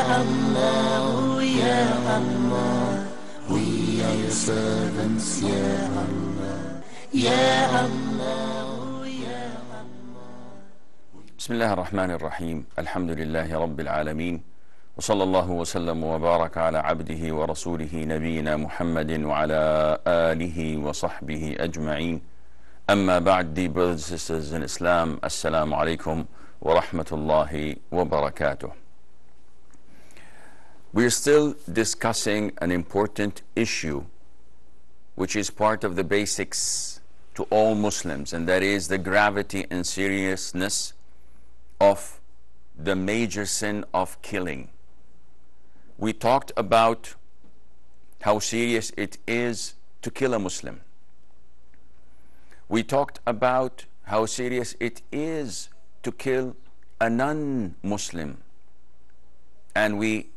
Allah, Ya Allah, we are your servants, Ya Allah, Ya Allah, Ya Allah. بسم الله الرحمن الرحيم. الحمد لله رب العالمين، وصلى الله وسلم وبارك على عبده ورسوله نبينا محمد وعلى آله وصحبه أجمعين. أما بعد, dear brothers and sisters in Islam, Assalamu alaikum wa rahmatullahi wa barakatuh. We are still discussing an important issue which is part of the basics to all Muslims, and that is the gravity and seriousness of the major sin of killing. We talked about how serious it is to kill a Muslim. We talked about how serious it is to kill a non-Muslim. And we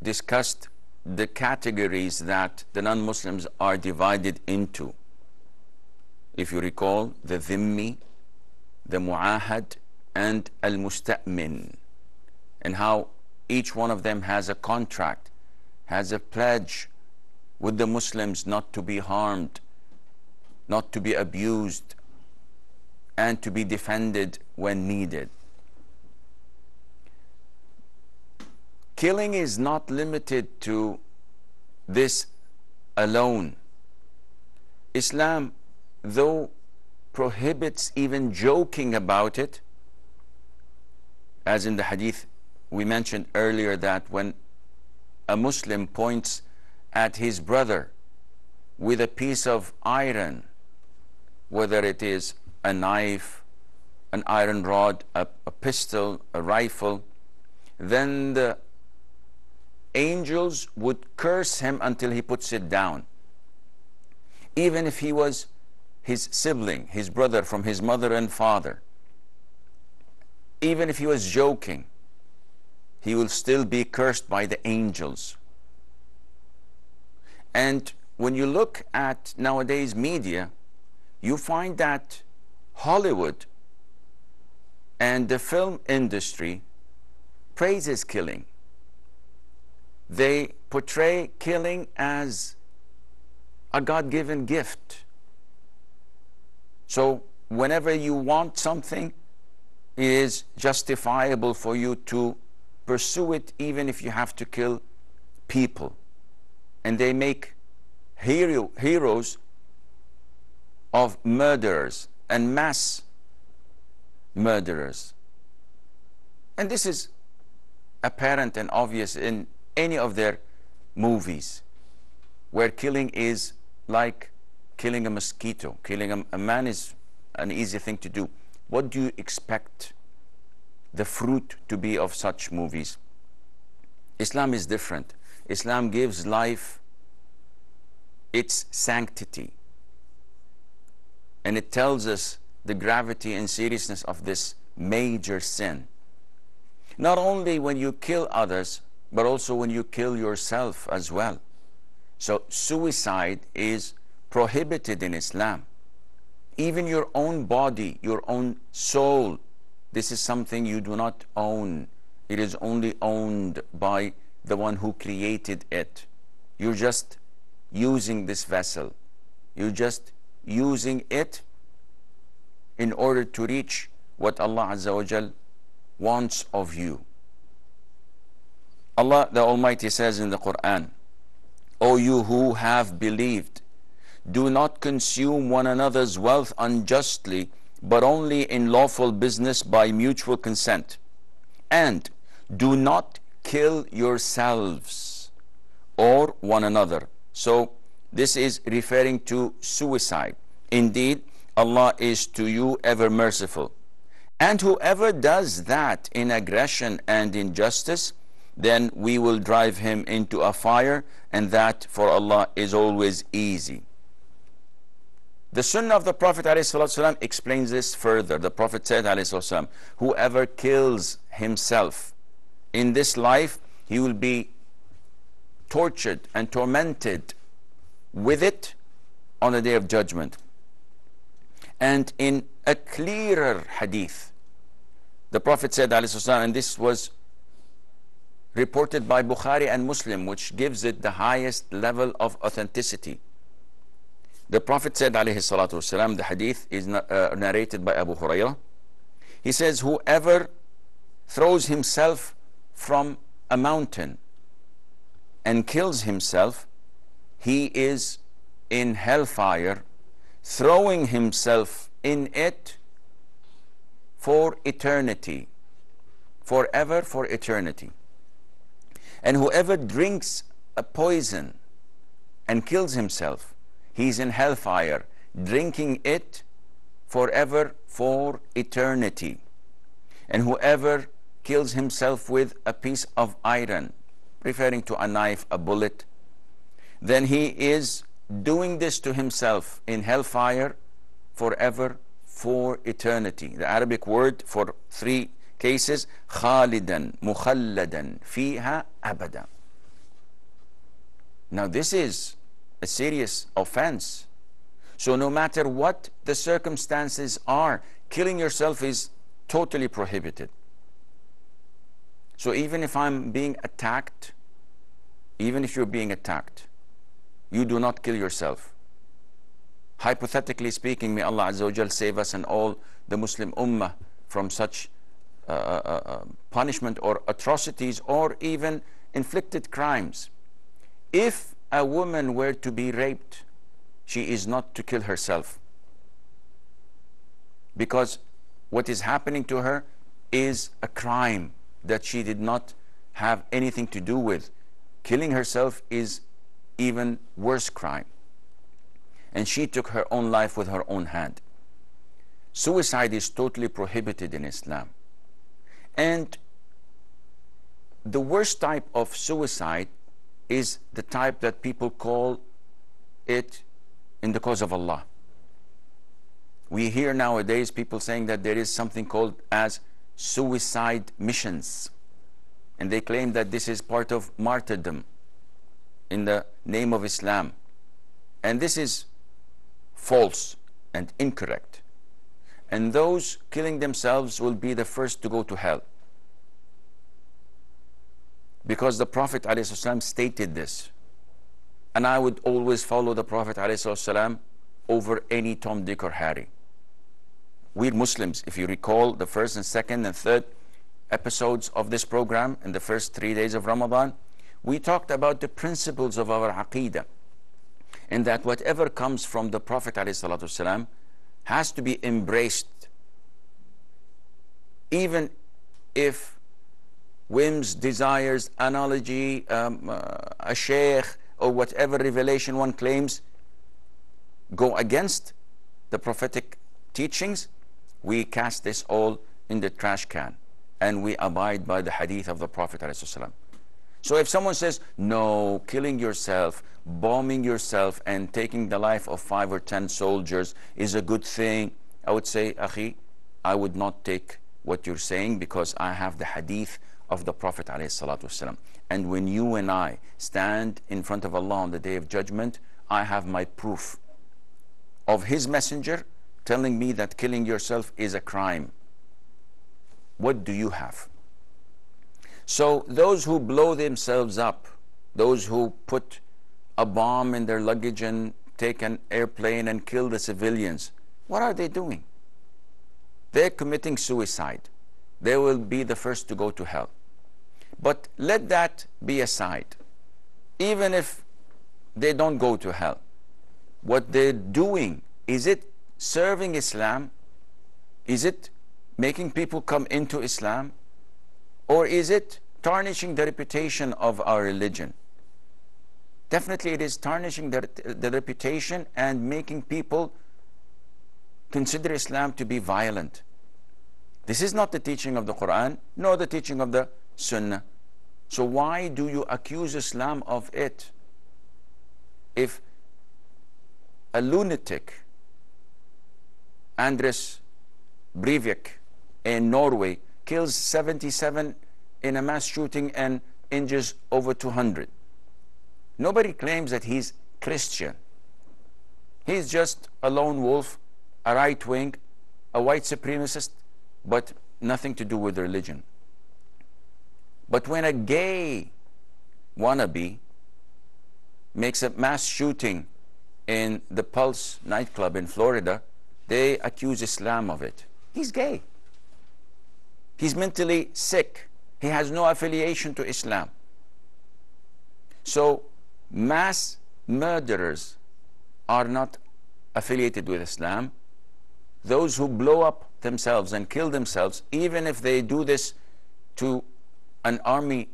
discussed the categories that the non-Muslims are divided into. If you recall, the dhimmi, the mu'ahad, and al-musta'min, and how each one of them has a contract, has a pledge with the Muslims not to be harmed, not to be abused, and to be defended when needed. Killing is not limited to this alone. Islam, though prohibits even joking about it, as in the hadith we mentioned earlier, that when a Muslim points at his brother with a piece of iron, whether it is a knife, an iron rod, a pistol, a rifle, then the angels would curse him until he puts it down. Even if he was his sibling, his brother from his mother and father, even if he was joking, he will still be cursed by the angels. And when you look at nowadays media, you find that Hollywood and the film industry praises killing. They portray killing as a God-given gift. So whenever you want something, it is justifiable for you to pursue it, even if you have to kill people. And they make heroes of murderers and mass murderers. And this is apparent and obvious in any of their movies, where killing is like killing a mosquito. Killing a man is an easy thing to do. What do you expect the fruit to be of such movies? Islam is different. Islam gives life its sanctity, and it tells us the gravity and seriousness of this major sin. Not only when you kill others, but also when you kill yourself as well. So suicide is prohibited in Islam. Even your own body, your own soul, this is something you do not own. It is only owned by the one who created it. You're just using this vessel. You're just using it in order to reach what Allah Azza wa Jal wants of you. Allah the Almighty says in the Quran, O you who have believed, do not consume one another's wealth unjustly, but only in lawful business by mutual consent. And do not kill yourselves or one another. So this is referring to suicide. Indeed, Allah is to you ever merciful. And whoever does that in aggression and injustice, then we will drive him into a fire, and that for Allah is always easy. The Sunnah of the Prophet ﷺ explains this further. The Prophet said, ﷺ, whoever kills himself in this life, he will be tortured and tormented with it on the Day of Judgment. And in a clearer hadith, the Prophet said, ﷺ, and this was reported by Bukhari and Muslim, which gives it the highest level of authenticity. The Prophet said, alayhi salatu wasalam, the hadith is narrated by Abu Hurairah. He says, whoever throws himself from a mountain and kills himself, he is in hellfire, throwing himself in it for eternity, forever, for eternity. And whoever drinks a poison and kills himself, he's in hellfire, drinking it forever, for eternity. And whoever kills himself with a piece of iron, referring to a knife, a bullet, then he is doing this to himself in hellfire forever, for eternity. The Arabic word for three cases, khalidan, mukhalladan, fiha abada. Now this is a serious offense. So no matter what the circumstances are, killing yourself is totally prohibited. So even if I'm being attacked, even if you're being attacked, you do not kill yourself. Hypothetically speaking, may Allah Azza wa Jal save us and all the Muslim Ummah from such punishment or atrocities or even inflicted crimes. If a woman were to be raped, she is not to kill herself, because what is happening to her is a crime that she did not have anything to do with. Killing herself is even worse crime, and she took her own life with her own hand. Suicide is totally prohibited in Islam, and the worst type of suicide is the type that people call it in the cause of Allah. We hear nowadays people saying that there is something called as suicide missions, and they claim that this is part of martyrdom in the name of Islam, and this is false and incorrect, and those killing themselves will be the first to go to hell, because the Prophet ﷺ stated this. And I would always follow the Prophet ﷺ over any Tom, Dick or Harry. We're Muslims. If you recall the first and second and third episodes of this program in the first 3 days of Ramadan, we talked about the principles of our Aqeedah, and that whatever comes from the Prophet ﷺ has to be embraced, even if whims, desires, analogy, a sheikh, or whatever revelation one claims go against the prophetic teachings. We cast this all in the trash can and we abide by the hadith of the Prophet ﷺ. So if someone says, no, killing yourself, bombing yourself and taking the life of 5 or 10 soldiers is a good thing, I would say, Akhi, I would not take what you're saying, because I have the hadith of the Prophet ﷺ. And when you and I stand in front of Allah on the Day of Judgment, I have my proof of His messenger telling me that killing yourself is a crime. What do you have? So those who blow themselves up, those who put a bomb in their luggage and take an airplane and kill the civilians, what are they doing? They're committing suicide. They will be the first to go to hell. But let that be aside. Even if they don't go to hell, what they're doing, is it serving Islam? Is it making people come into Islam? Or is it tarnishing the reputation of our religion? Definitely it is tarnishing the reputation and making people consider Islam to be violent. This is not the teaching of the Quran, nor the teaching of the Sunnah. So why do you accuse Islam of it? If a lunatic, Anders Breivik in Norway, kills 77 in a mass shooting and injures over 200, nobody claims that he's Christian. He's just a lone wolf, a right wing, a white supremacist, but nothing to do with religion. But when a gay wannabe makes a mass shooting in the Pulse nightclub in Florida, they accuse Islam of it. He's gay. He's mentally sick. He has no affiliation to Islam. So mass murderers are not affiliated with Islam. Those who blow up themselves and kill themselves, even if they do this to an army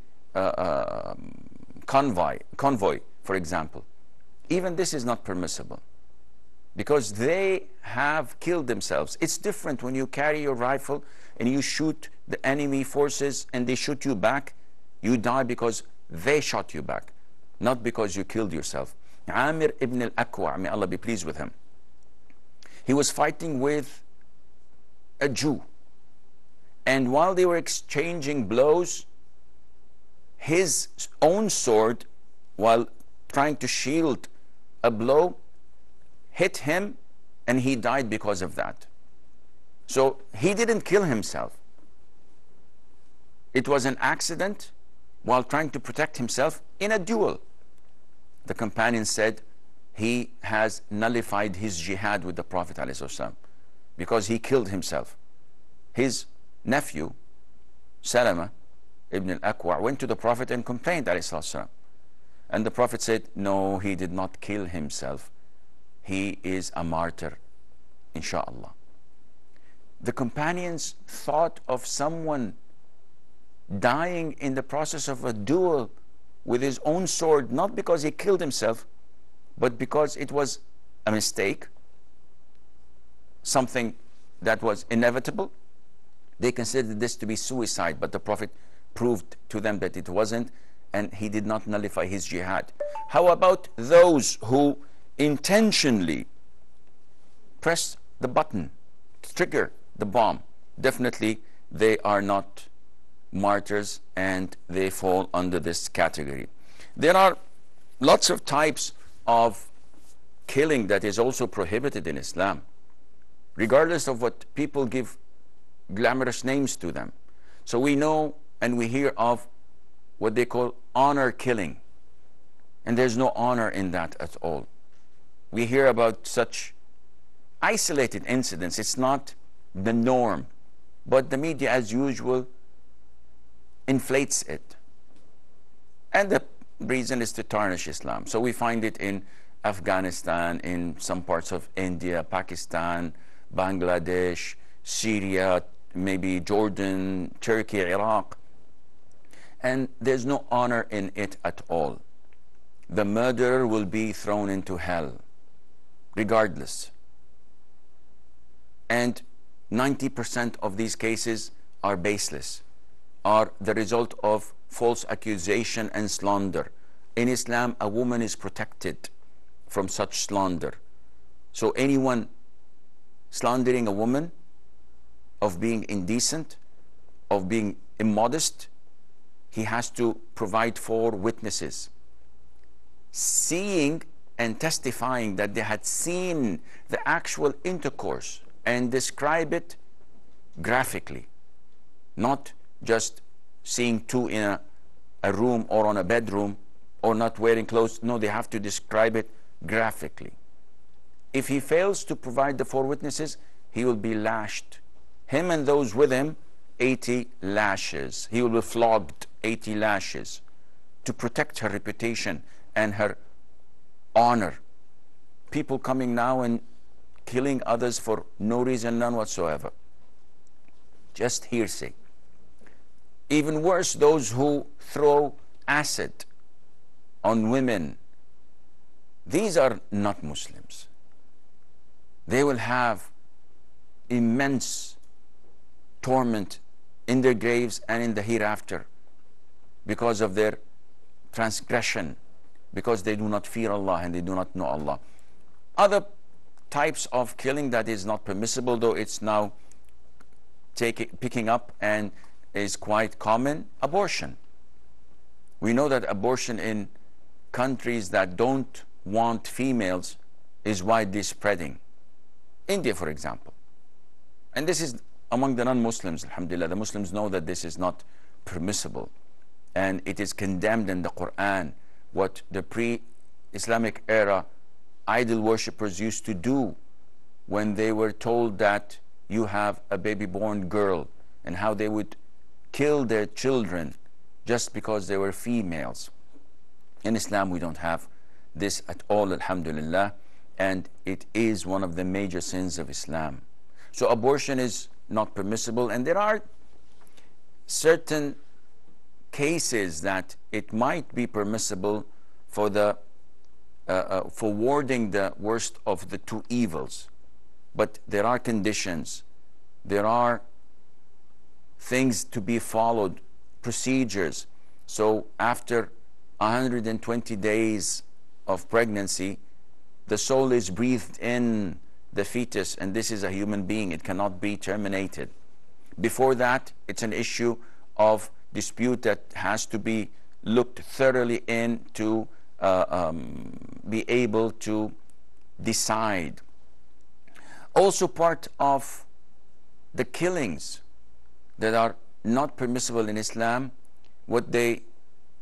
convoy, for example, even this is not permissible, because they have killed themselves. It's different when you carry your rifle and you shoot the enemy forces and they shoot you back. You die because they shot you back, not because you killed yourself. Amir ibn al-Aqwa', may Allah be pleased with him, he was fighting with a Jew, and while they were exchanging blows, his own sword, while trying to shield a blow, hit him, and he died because of that. So he didn't kill himself. It was an accident while trying to protect himself in a duel. The companion said he has nullified his jihad with the Prophet ﷺ because he killed himself. His nephew, Salama ibn al-Aqwa', went to the Prophet and complained ﷺ. And the Prophet said, no, he did not kill himself. He is a martyr, inshallah. The companions thought of someone dying in the process of a duel with his own sword, not because he killed himself, but because it was a mistake, something that was inevitable. They considered this to be suicide, but the Prophet proved to them that it wasn't, and he did not nullify his jihad. How about those who intentionally press the button, trigger the bomb? Definitely they are not martyrs, and they fall under this category. There are lots of types of killing that is also prohibited in Islam, regardless of what people give glamorous names to them. So we know and we hear of what they call honor killing, and there's no honor in that at all. We hear about such isolated incidents. It's not the norm, but the media, as usual, inflates it, and the reason is to tarnish Islam. So we find it in Afghanistan, in some parts of India, Pakistan, Bangladesh, Syria, maybe Jordan, Turkey, Iraq, and there's no honor in it at all. The murderer will be thrown into hell regardless, and 90% of these cases are baseless, are the result of false accusation and slander. In Islam, a woman is protected from such slander. So anyone slandering a woman of being indecent, of being immodest, he has to provide 4 witnesses seeing and testifying that they had seen the actual intercourse and describe it graphically, not just seeing 2 in a room or on a bedroom or not wearing clothes. No, they have to describe it graphically. If he fails to provide the 4 witnesses, he will be lashed, him and those with him, 80 lashes. He will be flogged 80 lashes to protect her reputation and her honor. People coming now and killing others for no reason, none whatsoever, just hearsay. Even worse, those who throw acid on women. These are not Muslims. They will have immense torment in their graves and in the hereafter because of their transgression, because they do not fear Allah and they do not know Allah. Other types of killing that is not permissible, though it's now picking up and is quite common: abortion. We know that abortion in countries that don't want females is widely spreading. India, for example. And this is among the non-Muslims, alhamdulillah. The Muslims know that this is not permissible. and it is condemned in the Quran. What the pre-Islamic era idol worshippers used to do when they were told that you have a baby born girl, and how they would kill their children just because they were females. In Islam, we don't have this at all, alhamdulillah, and it is one of the major sins of Islam. So abortion is not permissible, and there are certain cases that it might be permissible for the for warding the worst of the two evils. But there are conditions, there are things to be followed, procedures. So after 120 days of pregnancy, the soul is breathed in the fetus, and this is a human being. It cannot be terminated. Before that, it's an issue of dispute that has to be looked thoroughly in to be able to decide. Also part of the killings that are not permissible in Islam, what they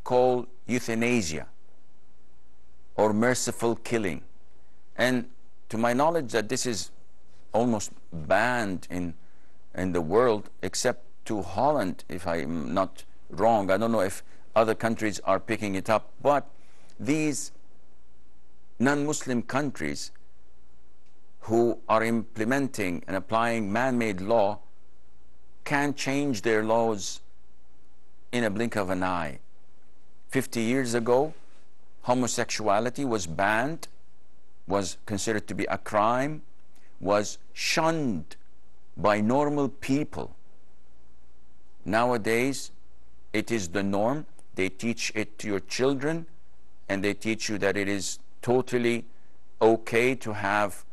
call euthanasia or merciful killing. And to my knowledge that this is almost banned in the world, except to Holland, if I'm not wrong. I don't know if other countries are picking it up, but these non-Muslim countries who are implementing and applying man-made law can change their laws in a blink of an eye. 50 years ago, homosexuality was banned, was considered to be a crime, was shunned by normal people. Nowadays, it is the norm. They teach it to your children, and they teach you that it is totally okay to have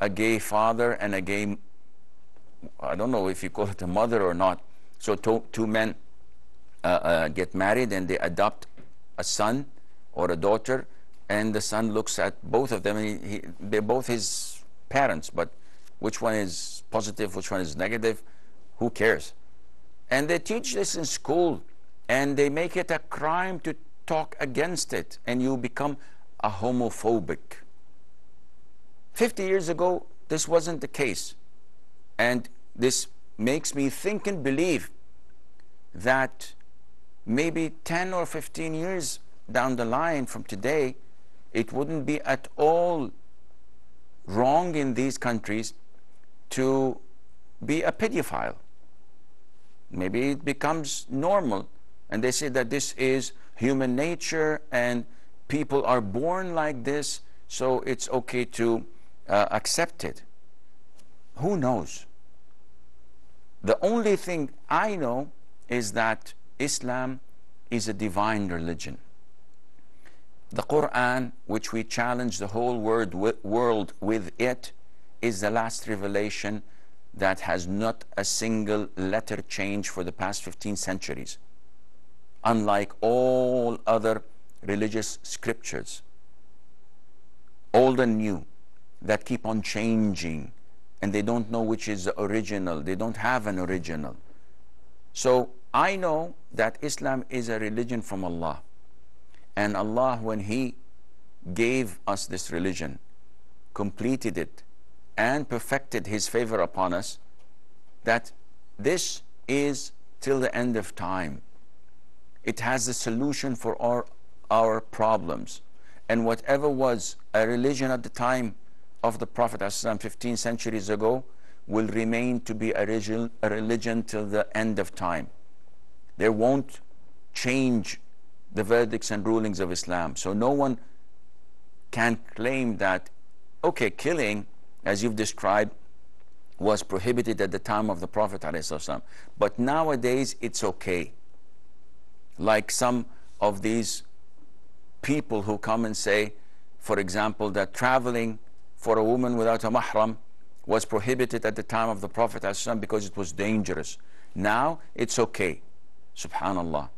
a gay father and a gay, I don't know if you call it a mother or not. So two men get married and they adopt a son or a daughter, and the son looks at both of them, and they're both his parents, but which one is positive, which one is negative, who cares? And they teach this in school, and they make it a crime to talk against it, and you become a homophobic. 50 years ago, this wasn't the case. And this makes me think and believe that maybe 10 or 15 years down the line from today, it wouldn't be at all wrong in these countries to be a pedophile. Maybe it becomes normal, and they say that this is human nature and people are born like this, so it's okay to accept it. Who knows? The only thing I know is that Islam is a divine religion. The Quran, which we challenge the whole world with it, is the last revelation that has not a single letter change for the past 15 centuries. Unlike all other religious scriptures, old and new, that keep on changing, and they don't know which is the original. They don't have an original. So I know that Islam is a religion from Allah. And Allah, when He gave us this religion, completed it and perfected His favor upon us, that this is till the end of time. It has the solution for our problems. And whatever was a religion at the time of the Prophet ﷺ 15 centuries ago will remain to be a religion till the end of time. There won't change the verdicts and rulings of Islam. So no one can claim that, okay, killing, as you've described, was prohibited at the time of the Prophet ﷺ, but nowadays it's okay. Like some of these people who come and say, for example, that traveling for a woman without a mahram was prohibited at the time of the Prophet ﷺ because it was dangerous. Now it's okay. Subhanallah.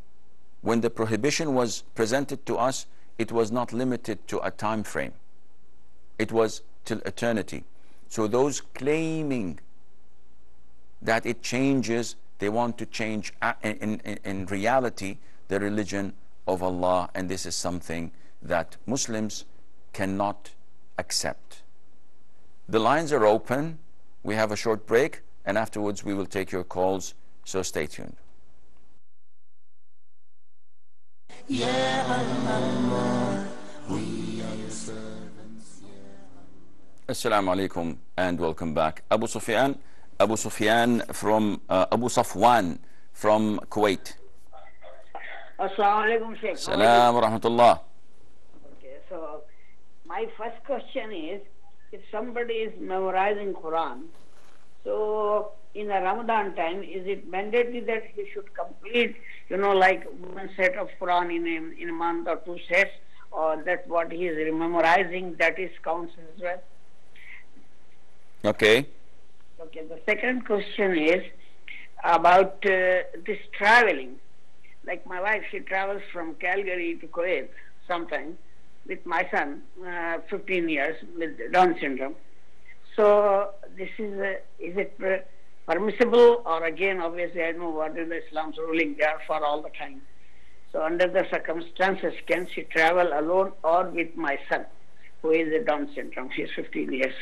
When the prohibition was presented to us, it was not limited to a time frame. It was till eternity. So those claiming that it changes, they want to change in reality the religion of Allah, and this is something that Muslims cannot accept. The lines are open. We have a short break, and afterwards we will take your calls, so stay tuned. Ya Allah, we are your servants. Assalamu alaikum and welcome back. Abu Sufyan from Abu Safwan from Kuwait. Assalamu alaikum, Sheikh. Salam wa rahmatullah. Okay, so my first question is, if somebody is memorizing Quran, so in the Ramadan time, is it mandatory that he should complete, like one set of Quran in a month or two sets, or that what he is memorizing, that is counts as well? Okay. Okay, the second question is about this traveling. Like my wife, she travels from Calgary to Kuwait sometimes with my son, 15 years, with Down syndrome. So this is it permissible, or again, obviously I know what is the Islam's ruling there for all the time. So under the circumstances, can she travel alone or with my son, who is a Down syndrome? He's 15 years.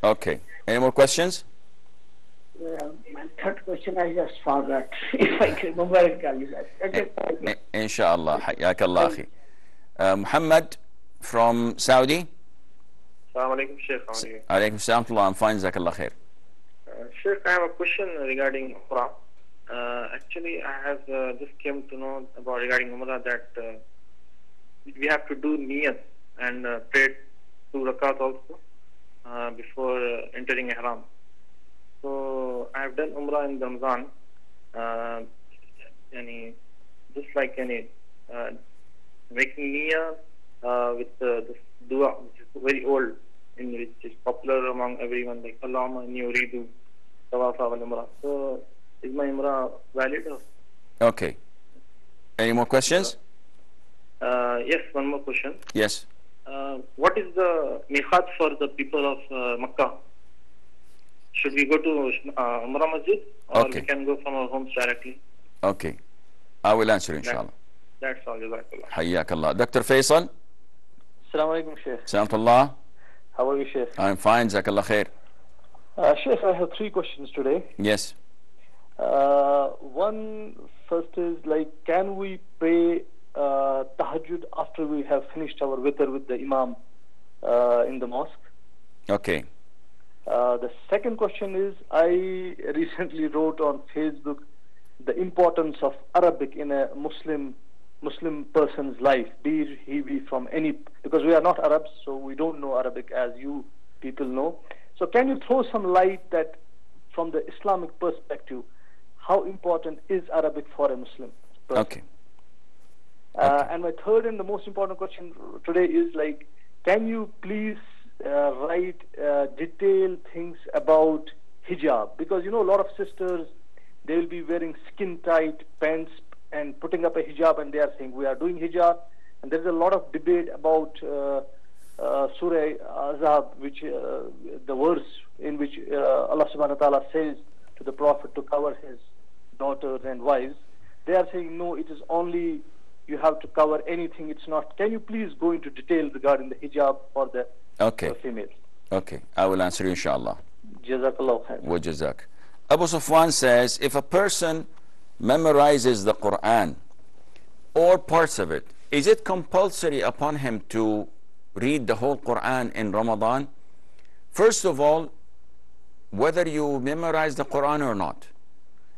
Okay. Any more questions? My third question I just forgot. If I can remember it, I'll do that. Okay. Inshallah. Hayyak Allah akhi. Muhammad from Saudi. Assalamu alaikum, Sheikh. How are you? Alaikum salam. I'm fine. Jazakallah khair. Sheikh, I have a question regarding Umrah. Actually, I have just came to know about regarding Umrah that we have to do niyat and pray 2 rakat also before entering Ihram. So I have done Umrah in Ramadan, just like making niyyah with this dua, which is very old, which is popular among everyone, like Allahumma inni uridu tawafa wal umrah. So is my Umrah valid? Okay. Any more questions? Yes, one more question. Yes. What is the miqat for the people of Makkah? Should we go to Umrah Masjid, or we can go from our homes directly? Okay. I will answer, inshallah. That's all. Jazakallah. Hayyak Allah. Dr. Faisal. Assalamu alaikum, Sheikh. Salamullah. How are you, Sheikh? I'm fine. Jazakallah khair. Sheikh, I have 3 questions today. Yes. One, first is can we pray tahajjud after we have finished our witr with the imam in the mosque? Okay. The second question is, I recently wrote on Facebook the importance of Arabic in a Muslim person's life, be he from any, because we are not Arabs, so we don't know Arabic as you people know. So can you throw some light that from the Islamic perspective, how important is Arabic for a Muslim person? Okay. And my third and the most important question today is can you please write detailed things about hijab? Because a lot of sisters, they will be wearing skin tight pants and putting up a hijab, and they are saying we are doing hijab. And there is a lot of debate about Surah Azab, which the verse in which Allah subhanahu wa ta'ala says to the Prophet to cover his daughters and wives. They are saying no, it is only you have to cover anything. It's not. Can you please go into detail regarding the hijab for the female? Okay, I will answer you, inshallah. Jazakallah khair. Wa jazak. Abu Sufwan says, if a person memorizes the Quran or parts of it, is it compulsory upon him to read the whole Quran in Ramadan? First of all, whether you memorize the Quran or not,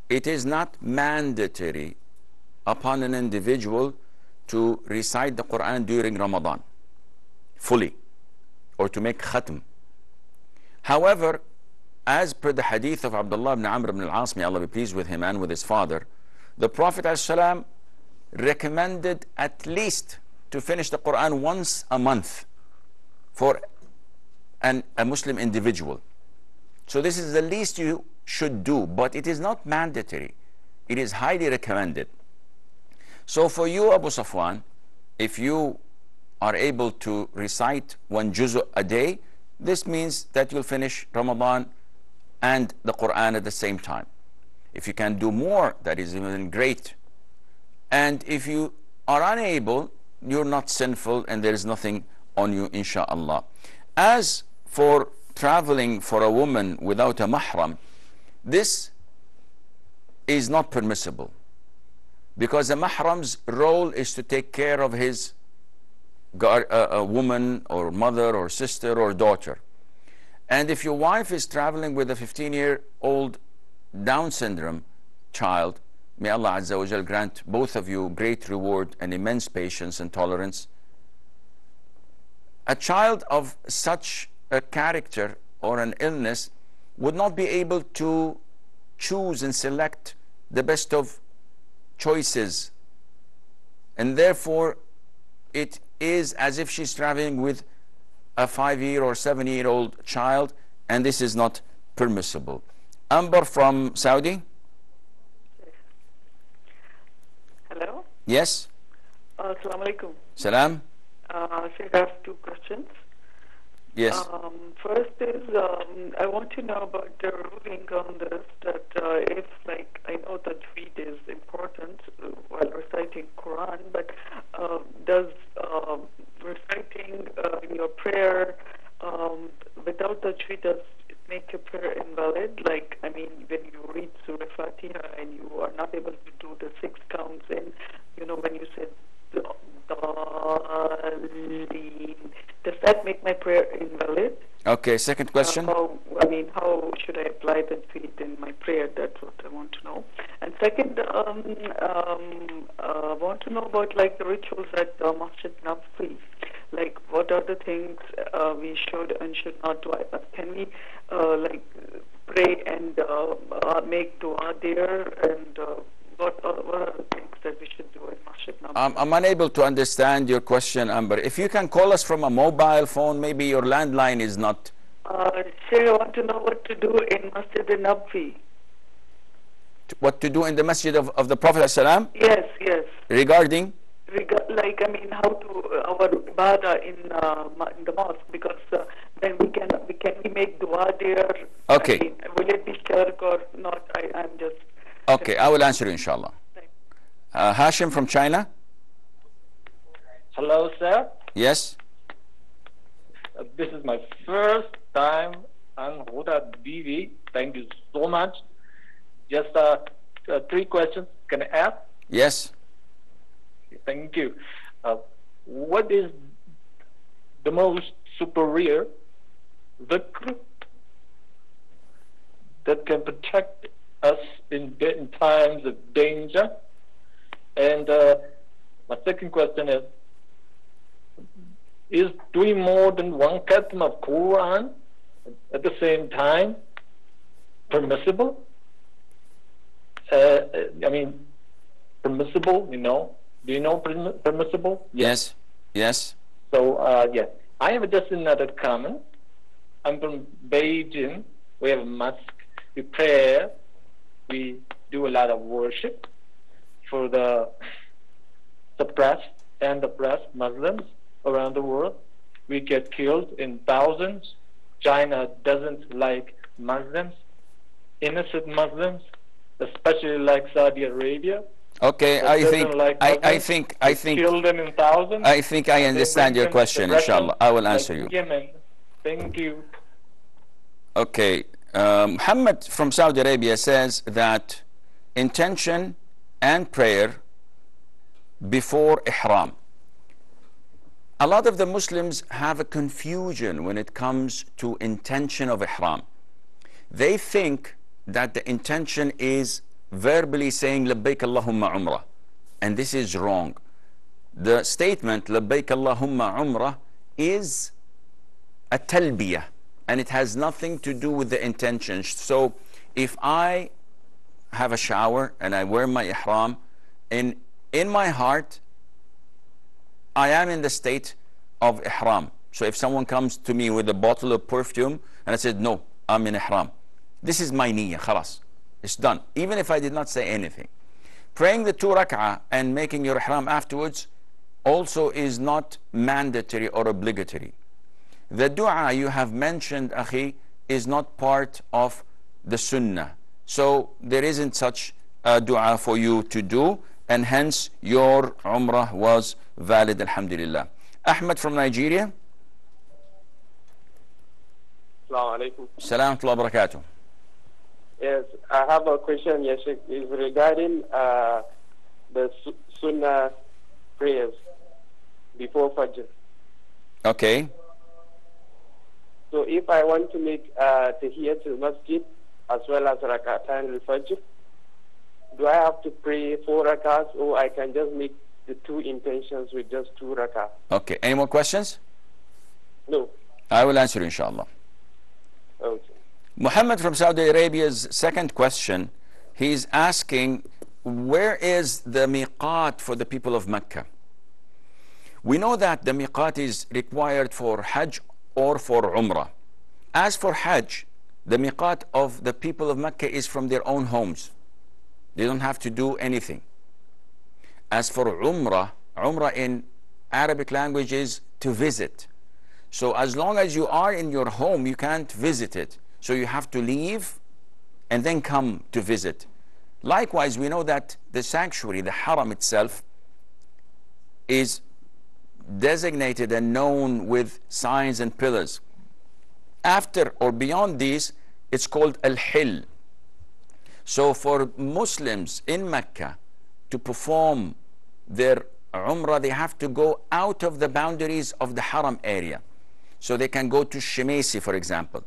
it is not mandatory upon an individual to recite the Quran during Ramadan fully, or to make khatm. However, as per the hadith of Abdullah ibn Amr ibn al-As, may Allah be pleased with him and with his father, the Prophet ﷺ recommended at least to finish the Quran once a month for a Muslim individual. So this is the least you should do, but it is not mandatory. It is highly recommended. So for you, Abu Safwan, if you are able to recite 1 juz a day, this means that you'll finish Ramadan and the Quran at the same time. If you can do more, that is even great. And if you are unable, you're not sinful and there is nothing on you, insha'Allah. As for traveling for a woman without a mahram, this is not permissible, because a mahram's role is to take care of his a woman or mother or sister or daughter. And if your wife is traveling with a 15-year-old Down syndrome child, may Allah Azza wa Jal grant both of you great reward and immense patience and tolerance. A child of such a character or an illness would not be able to choose and select the best of choices, and therefore it is as if she's traveling with a 5-year or 7-year-old child, and this is not permissible. Amber from Saudi. Hello. Yes. Assalamu alaikum. Salam. Sheikh, I have two questions. Yes. First is, I want to know about the ruling on this, that if, like, I know that Tajweed is important while reciting Quran, but does reciting in your prayer without Tajweed, does it make your prayer invalid? Like, I mean, when you read Surah Fatiha and you are not able to do the 6 counts in, you know, when you said does that make my prayer invalid? Okay, second question. How should I apply the tweet in my prayer? That's what I want to know. And second, I want to know about, like, the rituals at Masjid Nabawi. Like, what are the things we should and should not do? Can we like pray and make dua there, and what are the things that we should do in Masjid Nabawi? I'm unable to understand your question, Amber. If you can call us from a mobile phone, maybe your landline is not. Sir, I want to know what to do in Masjid Nabawi. What to do in the Masjid of the Prophet ﷺ? Yes, yes. Regarding? Like, I mean, how to our ibadah in the mosque, because then can we make dua there? Okay. I mean, will it be shirk or not? I'm just. Okay, I will answer you, inshallah. Hashim from China. Hello, sir. Yes. This is my first time on Huda TV. Thank you so much. Just 3 questions. Can I ask? Yes. Thank you. What is the most superior dhikr that can protect us in times of danger? And my second question is doing more than 1 khatam of Quran at the same time permissible? I mean, permissible, you know? Do you know permissible? Yes. Yes. So, yeah. I have just another comment. I'm from Beijing. We have a mosque. We pray. We do a lot of worship for the suppressed and oppressed Muslims around the world. We get killed in thousands. China doesn't like Muslims, innocent Muslims, especially like Saudi Arabia. Okay, I think kill them in thousands. I think I understand your question, inshallah. I will answer you. Yemen. Thank you. Okay, Muhammad from Saudi Arabia says that intention and prayer before ihram. A lot of the Muslims have a confusion when it comes to intention of ihram. They think that the intention is verbally saying labbaik Allahumma umrah, and this is wrong. The statement labbaik Allahumma umrah is a talbiyah, and it has nothing to do with the intention. So if I have a shower and I wear my ihram, in my heart I am in the state of ihram. So if someone comes to me with a bottle of perfume and I said, no, I'm in ihram, this is my niyyah, khalas. It's done, even if I did not say anything. Praying the 2 rak'ah and making your ihram afterwards also is not mandatory or obligatory. The dua you have mentioned, akhi, is not part of the sunnah. So there isn't such a dua for you to do. and hence your Umrah was valid, alhamdulillah. Ahmed from Nigeria. Assalamu alaikum. Salam wa barakatuh. Yes, I have a question, yes, is regarding the Sunnah prayers before Fajr. Okay. So if I want to make Tahiyatul Masjid as well as Rak'atan al-Fajr, do I have to pray 4 rak'ahs, or I can just make the 2 intentions with just 2 rak'ahs? Okay. Any more questions? No. I will answer inshallah. Okay. Muhammad from Saudi Arabia's second question, he's asking, where is the miqat for the people of Mecca? We know that the miqat is required for Hajj or for Umrah. As for Hajj, the miqat of the people of Mecca is from their own homes. They don't have to do anything. As for Umrah, Umrah in Arabic language is to visit. So as long as you are in your home, you can't visit it. So you have to leave and then come to visit. Likewise, we know that the sanctuary, the haram itself, is designated and known with signs and pillars. After or beyond these, it's called al-hil. So for Muslims in Mecca to perform their Umrah, they have to go out of the boundaries of the haram area. So they can go to Shemesi, for example,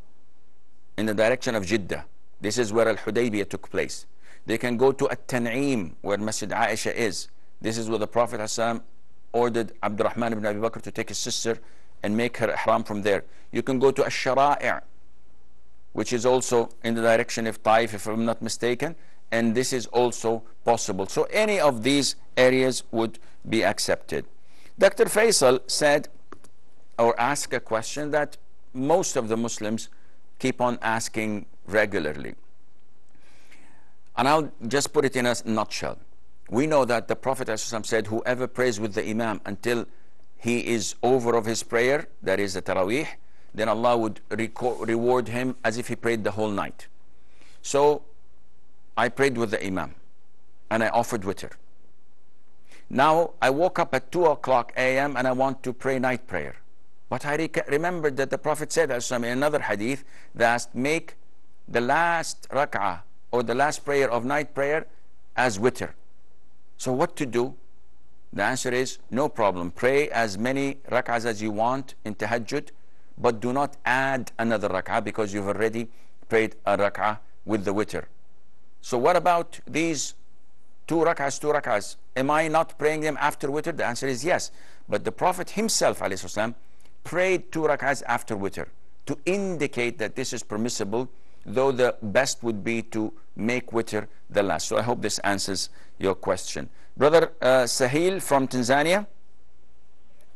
in the direction of Jeddah. This is where Al-Hudaybiyah took place. They can go to At-Tan'im, where Masjid Aisha is. This is where the Prophet ﷺ ordered Abdurrahman ibn Abi Bakr to take his sister and make her ihram from there. You can go to Ash-Shara'i', which is also in the direction of Taif, if I'm not mistaken, and this is also possible. So any of these areas would be accepted. Dr. Faisal said, or asked a question that most of the Muslims keep on asking regularly. And I'll just put it in a nutshell. We know that the Prophet ﷺ said, whoever prays with the Imam until he is over of his prayer, that is the Taraweeh, then Allah would reward him as if he prayed the whole night. So I prayed with the Imam and I offered witr. Now I woke up at 2 o'clock a.m. and I want to pray night prayer. But I remembered that the Prophet said in another hadith that make the last rak'ah or the last prayer of night prayer as witr. So what to do? The answer is no problem. Pray as many rak'ahs as you want in tahajjud, but do not add another rak'ah because you've already prayed a rak'ah with the witr. So what about these 2 rak'ahs? Am I not praying them after witr? The answer is yes. But the Prophet himself ﷺ prayed 2 rak'ahs after witr to indicate that this is permissible, though the best would be to make witr the last. So I hope this answers your question. Brother Sahil from Tanzania.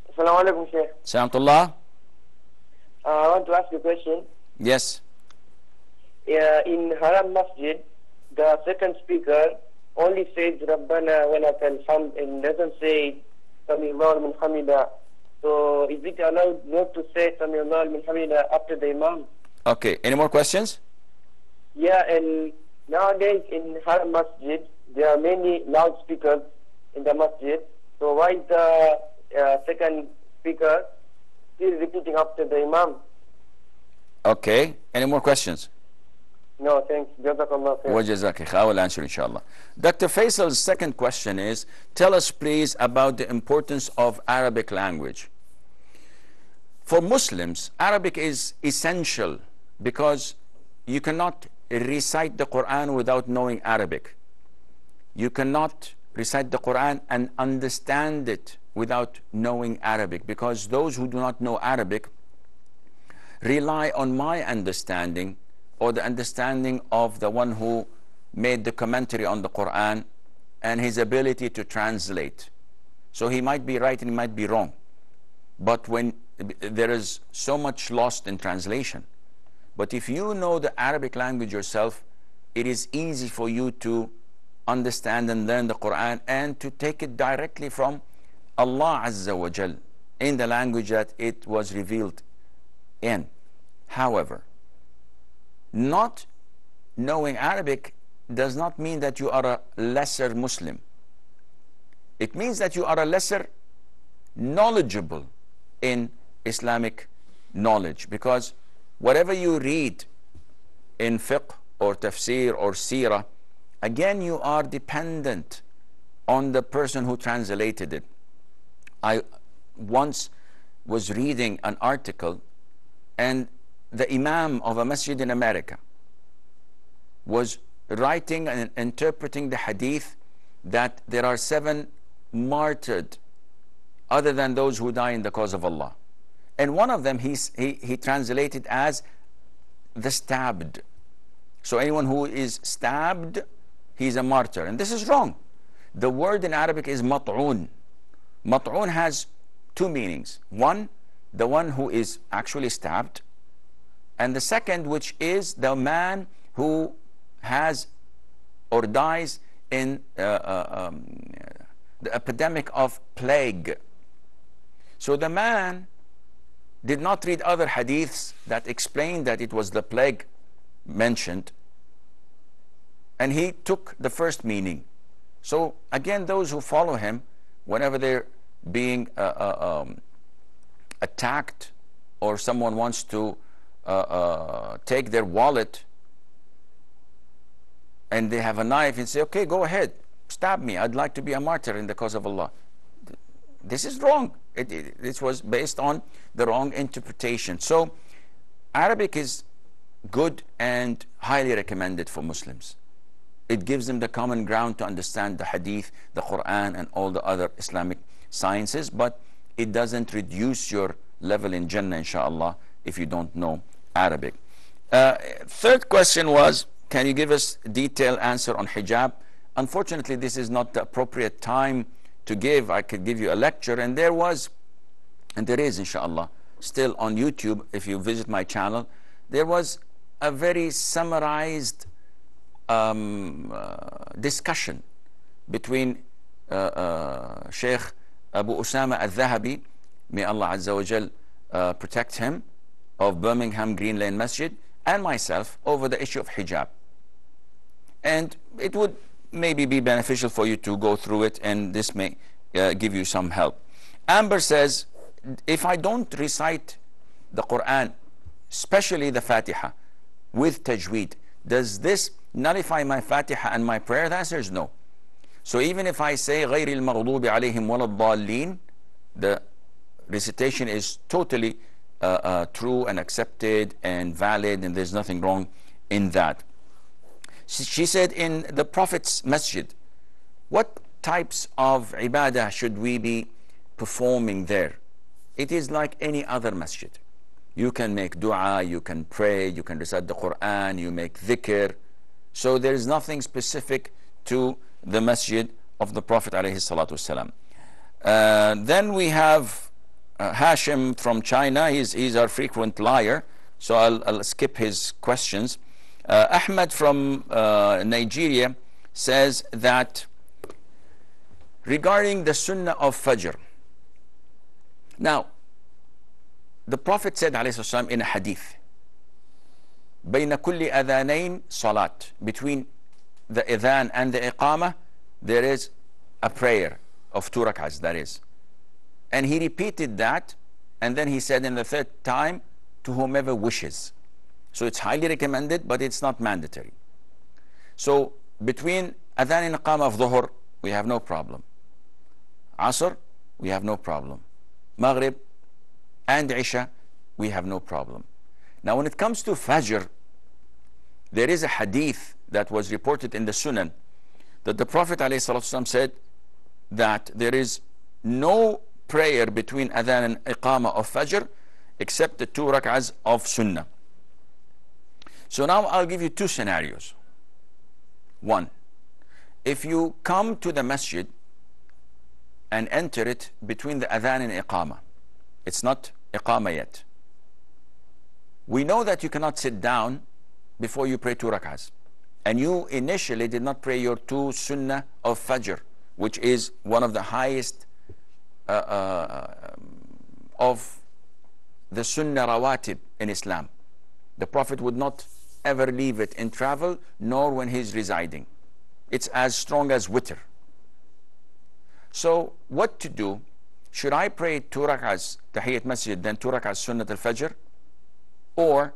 Assalamu alaikum, Sheikh. Salamullah. I want to ask you a question. Yes. In Haram Masjid, the second speaker only says Rabbana wa lakal hamd and doesn't say Sami Allahu liman hamida. So is it allowed not to say Sami Allahu liman hamida after the Imam? Okay. Any more questions? Yeah, and nowadays in Haram Masjid, there are many loudspeakers in the masjid. So why is the second speaker still repeating after the Imam? Okay. Any more questions? No, thanks. Jazakallah khair. Wa jazakik. I will answer inshallah. Dr. Faisal's second question is, tell us please about the importance of Arabic language. For Muslims, Arabic is essential because you cannot recite the Quran without knowing Arabic. You cannot recite the Quran and understand it without knowing Arabic, because those who do not know Arabic rely on my understanding or the understanding of the one who made the commentary on the Quran and his ability to translate. So he might be right and he might be wrong. But when there is so much lost in translation. But if you know the Arabic language yourself, it is easy for you to understand and learn the Quran and to take it directly from Allah Azza wa Jal in the language that it was revealed in. However, not knowing Arabic does not mean that you are a lesser Muslim. it means that you are a lesser knowledgeable in Islamic knowledge, because whatever you read in fiqh or tafsir or seerah, again you are dependent on the person who translated it. I once was reading an article, and the imam of a masjid in America was writing and interpreting the hadith that there are 7 martyred other than those who die in the cause of Allah. And one of them he translated as the stabbed. So anyone who is stabbed, he's a martyr. And this is wrong. The word in Arabic is mat'un. Mat'un has 2 meanings. One, the one who is actually stabbed. And the second, which is the man who has or dies in the epidemic of plague. So the man did not read other hadiths that explained that it was the plague mentioned, and he took the first meaning. So again, those who follow him, whenever they're being attacked, or someone wants to take their wallet and they have a knife, and say, okay, go ahead, stab me, I'd like to be a martyr in the cause of Allah. This is wrong. This was based on the wrong interpretation. So Arabic is good and highly recommended for Muslims. It gives them the common ground to understand the hadith, the Quran, and all the other Islamic sciences, but it doesn't reduce your level in Jannah, inshallah, if you don't know Arabic. Third question was, can you give us a detailed answer on hijab? Unfortunately, this is not the appropriate time to give. I could give you a lecture, and there was, and there is, inshallah, still on YouTube, if you visit my channel, there was a very summarized discussion between Sheikh Abu Usama al-Dhahabi, may Allah Azza wa Jal protect him, of Birmingham Green Lane Masjid, and myself over the issue of hijab. And it would maybe be beneficial for you to go through it, and this may give you some help. Amber says, if I don't recite the Quran, especially the Fatiha, with tajweed, does this nullify my Fatiha and my prayer? The answer is no. So even if I say غَيْرِ الْمَغْضُوبِ عَلَيْهِمْ وَلَا الضَّالِّينَ, the recitation is totally true and accepted and valid, and there's nothing wrong in that. She said, in the Prophet's masjid, what types of ibadah should we be performing there? It is like any other masjid. You can make dua, you can pray, you can recite the Quran, you make dhikr. So there is nothing specific to the masjid of the Prophet ﷺ. Then we have Hashim from China. He's our frequent liar, so I'll skip his questions. Ahmed from Nigeria says that regarding the sunnah of Fajr. Now, the Prophet said ﷺ in a hadith, بين كل أذانين صلاة, between the adhan and the iqamah there is a prayer of 2 rak'ahs, that is. And he repeated that, and then he said in the third time, to whomever wishes. So it's highly recommended, but it's not mandatory. So between adhan and iqamah of dhuhr, we have no problem. Asr, we have no problem. Maghrib and Isha, we have no problem. Now when it comes to Fajr, there is a hadith that was reported in the Sunan that the Prophet ﷺ said that there is no prayer between adhan and iqamah of Fajr except the 2 rak'ahs of Sunnah. So now I'll give you 2 scenarios. One, if you come to the masjid and enter it between the adhan and iqamah, it's not iqamah yet. We know that you cannot sit down before you pray 2 rak'ahs. And you initially did not pray your 2 sunnah of Fajr, which is one of the highest of the sunnah rawatib in Islam. The Prophet would not ever leave it in travel, nor when he's residing. It's as strong as witr. So what to do? Should I pray 2 rak'ahs Tahiyyat Masjid, then 2 rak'ahs Sunnat al-Fajr? Or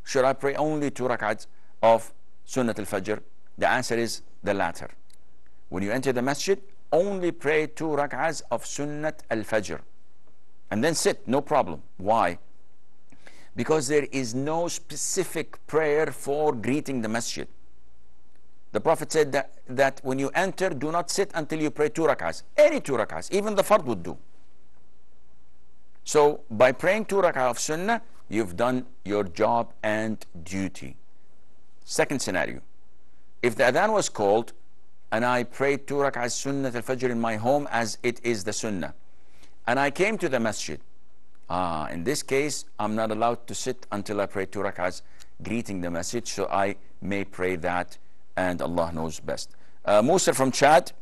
should I pray only 2 rak'ahs of Sunnat al-Fajr? The answer is the latter. When you enter the masjid, only pray 2 rak'ahs of Sunnat al-Fajr. And then sit, no problem. Why? Because there is no specific prayer for greeting the masjid. The Prophet said that when you enter, do not sit until you pray 2 rak'ahs. Any 2 rak'ahs, even the fard would do. So by praying 2 rak'ah of Sunnah, you've done your job and duty. Second scenario. If the adhan was called and I prayed 2 rak'ahs Sunnat al-Fajr in my home as it is the Sunnah, and I came to the masjid, in this case, I'm not allowed to sit until I pray 2 rak'ahs greeting the masjid, so I may pray that, and Allah knows best. Musa from Chad.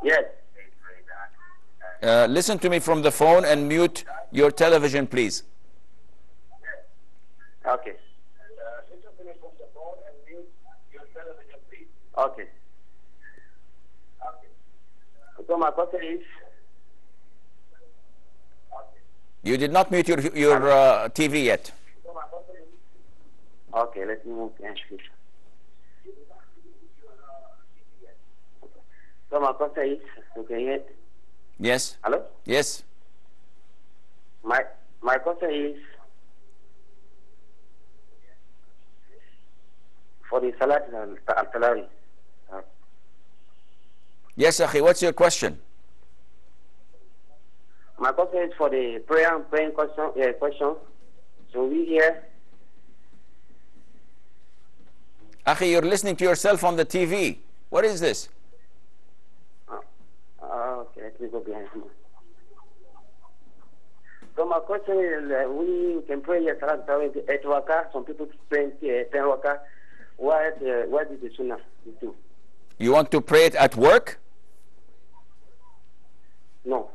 Yes. Listen to me from the phone and mute your television, please. Okay. Okay. So my question is. You did not mute your TV yet. Okay, let me move and switch. So my question is, okay, Yes. hello? Yes. My question is, for the Salat al-Talawi. Yes, Akhi, what's your question? My question is for the praying question. So we hear. Akhi, you're listening to yourself on the TV. What is this? Okay, let me go behind him. So my question is, we can pray Salat al-Talawi 8 rakah. Some people pray 10 rakah. What is the Sunnah do? You want to pray it at work? No.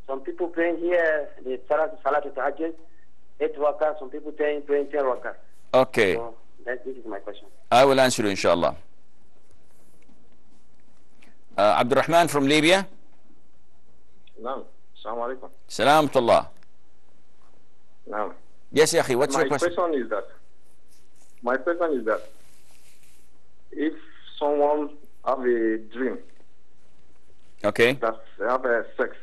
Some people praying here the Salat al-Tahajjud 8 rakah. Some people praying 10 rakah. Okay. So this is my question. I will answer you, inshallah. Abdurrahman from Libya. Naam. Assalamu alaikum. Salam to Allah. Naam. Yes, Akhi, what's your My question? question is that if someone have a dream Okay. that they have sex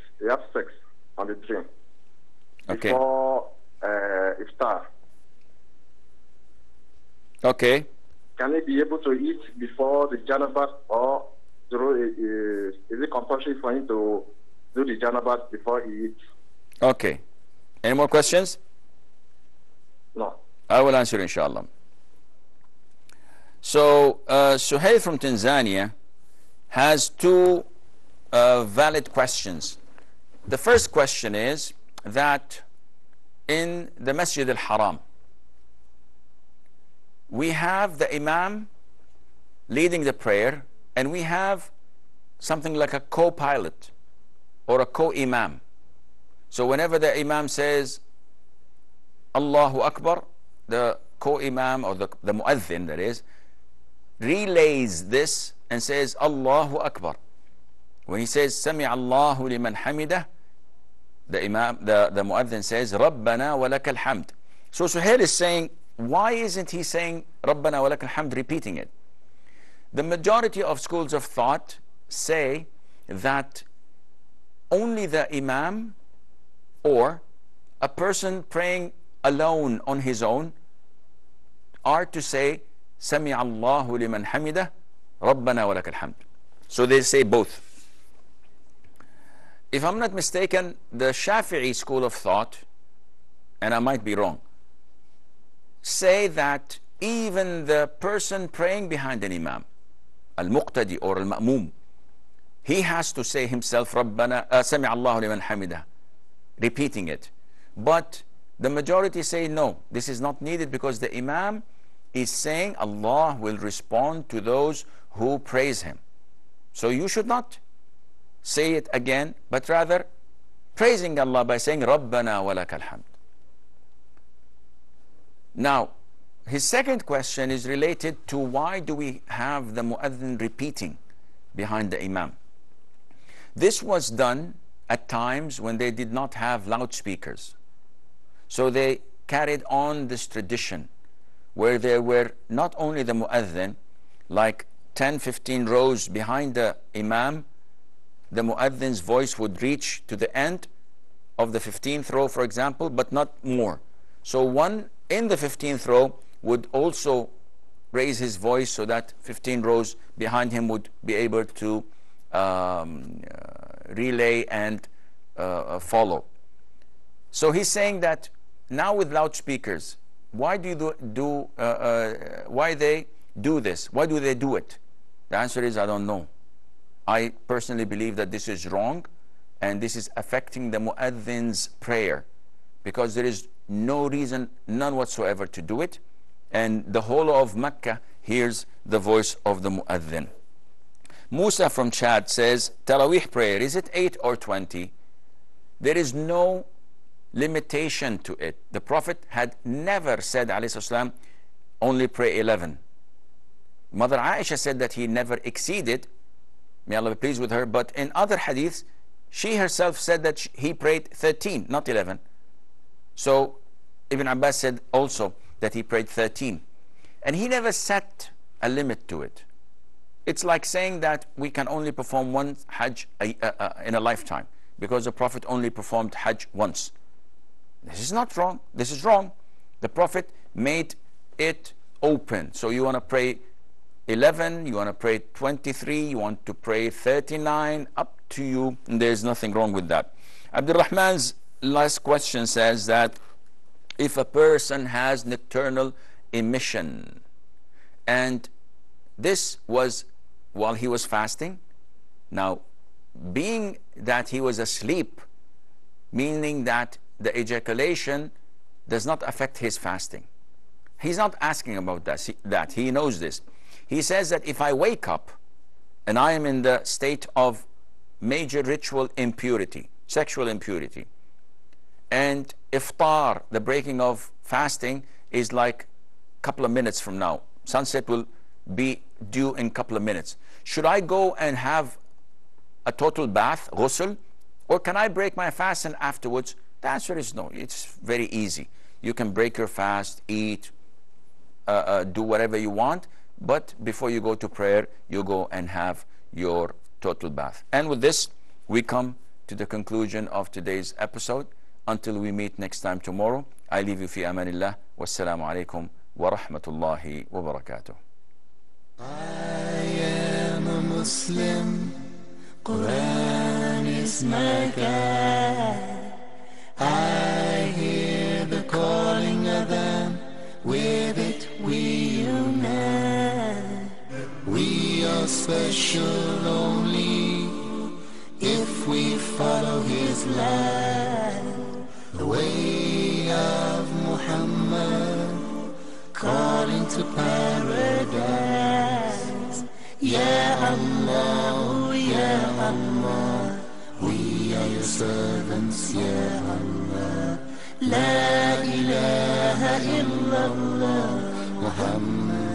on the dream Okay. before iftar, Okay. can he be able to eat before the janabat, or is it compulsory for him to do the janabat before he eats? Okay. Any more questions? No. I will answer, inshallah. So, Suhail from Tanzania has 2 valid questions. The first question is that in the Masjid al-Haram, we have the Imam leading the prayer, and we have something like a co-pilot or a co-Imam. So whenever the Imam says Allahu Akbar, the co-Imam or the Mu'adhin, that is, relays this and says Allahu Akbar. When he says Sami Allahu liman hamidah, the Mu'adhin says Rabbana wa lakal hamd. So Suhail is saying, why isn't he saying Rabbana wa lakal hamd, repeating it? The majority of schools of thought say that only the Imam or a person praying alone on his own are to say Sami Allahu liman hamidah, Rabbana wa lakal hamd. So they say both. If I'm not mistaken, the Shafi'i school of thought, and I might be wrong, say that even the person praying behind an Imam, al-Muqtadi or al-Ma'mum, he has to say himself Rabbana Sami Allahu liman hamidah, repeating it. But the majority say no, this is not needed, because the Imam is saying Allah will respond to those who praise him. So you should not say it again, but rather praising Allah by saying Rabbana wa lakal hamd. Now, his second question is related to why do we have the Mu'adhin repeating behind the Imam? This was done at times when they did not have loudspeakers. So they carried on this tradition where there were not only the mu'adhin, like 10, 15 rows behind the imam, the mu'adhin's voice would reach to the end of the 15th row, for example, but not more. So one in the 15th row would also raise his voice so that 15 rows behind him would be able to relay and follow. So he's saying that now with loudspeakers, why why they do this? Why do they do it? The answer is, I don't know. I personally believe that this is wrong, and this is affecting the mu'adhin's prayer, because there is no reason, none whatsoever, to do it, and the whole of Mecca hears the voice of the mu'adhin. Musa from Chad says, Taraweeh prayer, is it 8 or 20? There is no limitation to it. The Prophet had never said, alayhi salam, only pray 11. Mother Aisha said that he never exceeded, may Allah be pleased with her, but in other hadiths, she herself said that he prayed 13, not 11. So Ibn Abbas said also that he prayed 13. And he never set a limit to it. It's like saying that we can only perform one Hajj in a lifetime, because the Prophet only performed Hajj once. This is not wrong. This is wrong. The Prophet made it open. So you want to pray 11, you want to pray 23, you want to pray 39, up to you. And there's nothing wrong with that. Abdul Rahman's last question says that if a person has nocturnal emission, and this was while he was fasting, now being that he was asleep, meaning that the ejaculation does not affect his fasting. He's not asking about that. He knows this. He says that if I wake up and I am in the state of major ritual impurity, sexual impurity, and iftar, the breaking of fasting, is like a couple of minutes from now, sunset will be due in a couple of minutes, should I go and have a total bath, ghusl, or can I break my fast and afterwards? The answer is no. It's very easy. You can break your fast, eat, do whatever you want, but before you go to prayer, you go and have your total bath. And with this, we come to the conclusion of today's episode. Until we meet next time tomorrow, I leave you fi amanillah. Wassalamu alaikum wa rahmatullahi wa barakatuh. I am a Muslim, Quran is my guide. I hear the calling of them, with it we unite. We are special only if we follow his light. The way of Muhammad, calling to paradise. Ya Allah, Ya Allah, we are your servants, Ya Allah. La ilaha illallah, Muhammad